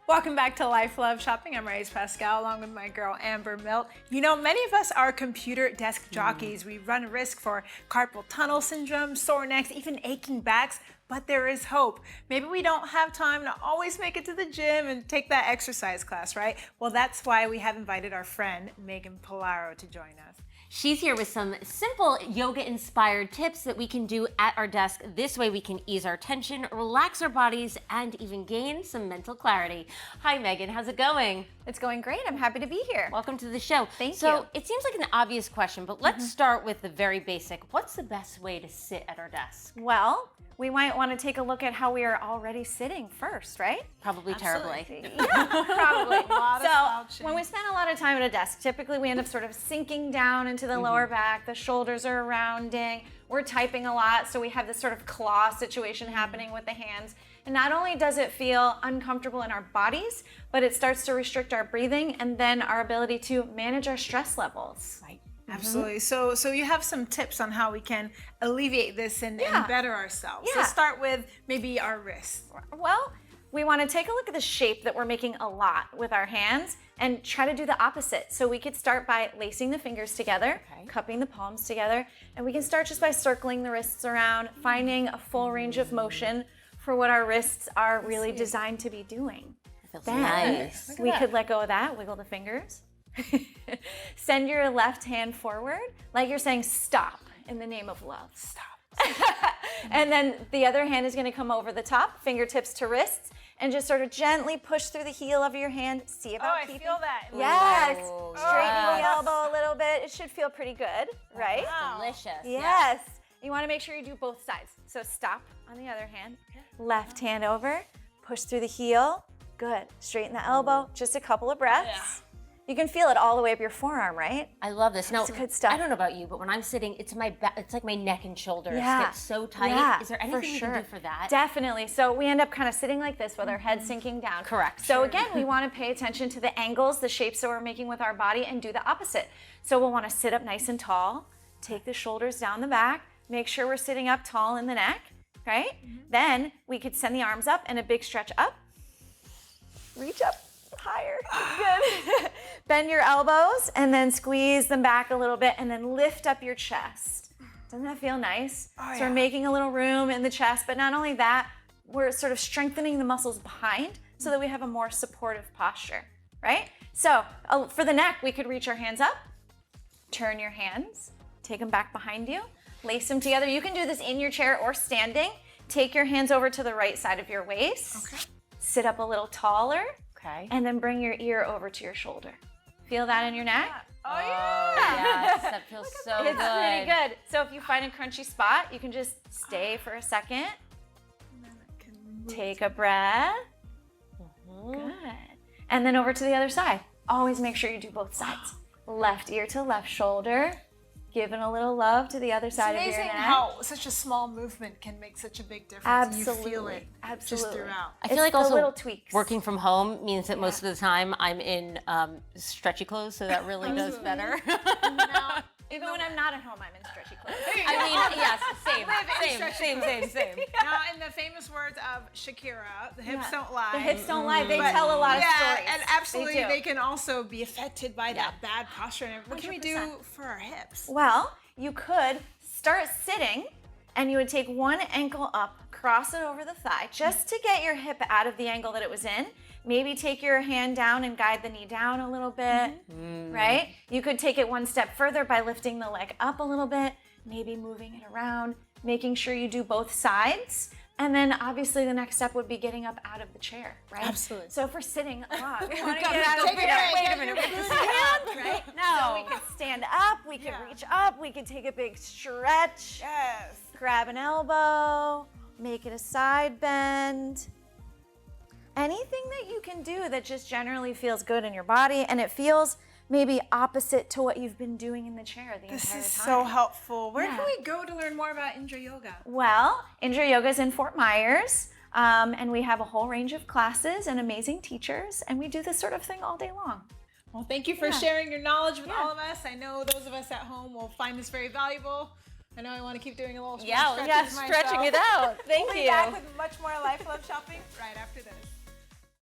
Welcome back to Life Love Shopping. I'm Reyes Pascal along with my girl Amber Milt. You know, many of us are computer desk jockeys. We run risk for carpal tunnel syndrome, sore necks, even aching backs, but there is hope. Maybe we don't have time to always make it to the gym and take that exercise class, right? Well, that's why we have invited our friend Meghan Pullaro to join us. She's here with some simple yoga-inspired tips that we can do at our desk. This way we can ease our tension, relax our bodies, and even gain some mental clarity. Hi, Meghan. How's it going? It's going great. I'm happy to be here. Welcome to the show. Thank So you. it seems like an obvious question, but let's start with the very basic. What's the best way to sit at our desk? Well, we might want to take a look at how we are already sitting first, right? Probably terribly. Yeah, probably. slouching. So when we spend a lot of time at a desk, typically we end up sort of sinking down into the lower back, the shoulders are rounding, we're typing a lot, so we have this sort of claw situation happening with the hands. And not only does it feel uncomfortable in our bodies, but it starts to restrict our breathing and then our ability to manage our stress levels. Right. Absolutely. So you have some tips on how we can alleviate this and better ourselves. Yeah. Let's start with maybe our wrists. Well, we want to take a look at the shape that we're making a lot with our hands and try to do the opposite. So we could start by lacing the fingers together, cupping the palms together, and we can start just by circling the wrists around, finding a full range of motion for what our wrists are really designed to be doing. Feels Then nice. we could let go of that, wiggle the fingers. Send your left hand forward like you're saying stop in the name of love. Stop. And then the other hand is going to come over the top, fingertips to wrists, and just sort of gently push through the heel of your hand. See about I keeping. feel that. Yes. Ooh, Straighten the elbow a little bit. It should feel pretty good, right? Delicious. Yes. You want to make sure you do both sides. So stop on the other hand. Left hand over. Push through the heel. Good. Straighten the elbow. Just a couple of breaths. You can feel it all the way up your forearm, right? I love this. Now, good stuff. I don't know about you, but when I'm sitting, it's my back. It's like my neck and shoulders Yeah. get so tight. Yeah, Is there for anything you can sure. do for that? Definitely. So we end up kind of sitting like this with our head sinking down. Correct. So again, we want to pay attention to the angles, the shapes that we're making with our body, and do the opposite. So we'll want to sit up nice and tall, take the shoulders down the back, make sure we're sitting up tall in the neck, right? Then we could send the arms up and a big stretch up. Reach up higher. Good. Bend your elbows and then squeeze them back a little bit and then lift up your chest. Doesn't that feel nice? So we're making a little room in the chest, but not only that, we're sort of strengthening the muscles behind so that we have a more supportive posture, right? So for the neck, we could reach our hands up, turn your hands, take them back behind you, lace them together. You can do this in your chair or standing. Take your hands over to the right side of your waist. Okay. Sit up a little taller. Okay. And then bring your ear over to your shoulder. Feel that in your neck? Oh, Yes, that feels so It's good. pretty good. So if you find a crunchy spot, you can just stay for a second. Take a breath. Good. And then over to the other side. Always make sure you do both sides. Left ear to left shoulder. Giving a little love to the other side of your Amazing neck. how such a small movement can make such a big difference. Absolutely. And you feel it just Absolutely. throughout. I feel It's like the also little tweaks. working from home means that most of the time I'm in stretchy clothes, so that really does better. Now, Even when I'm not at home, I'm in stretchy clothes. I mean, yes, same. Now, in the famous words of Shakira, the hips don't lie. The hips don't lie. They But- tell a lot of stories. and absolutely, do. they can also be affected by that bad posture. And what can we do 100%. for our hips? Well, you could start sitting and you would take one ankle up, cross it over the thigh, just to get your hip out of the angle that it was in. Maybe take your hand down and guide the knee down a little bit, right? You could take it one step further by lifting the leg up a little bit, maybe moving it around, making sure you do both sides. And then obviously the next step would be getting up out of the chair, right? Absolutely. So if we're sitting a lot, we want to Take get out of the a break. chair. Wait a minute. Right? So we could stand up, we could reach up, we could take a big stretch, Yes. grab an elbow, make it a side bend. Anything that you can do that just generally feels good in your body and it feels maybe opposite to what you've been doing in the chair the This entire is time. so helpful. Where Yeah. can we go to learn more about Indra Yoga? Well, Indra Yoga is in Fort Myers, and we have a whole range of classes and amazing teachers, and we do this sort of thing all day long. Well, thank you for sharing your knowledge with all of us. I know those of us at home will find this very valuable. I know I want to keep doing a little Yeah, stretches stretching myself. it out. Thank We'll you. be back with much more Life Love Shopping right after this.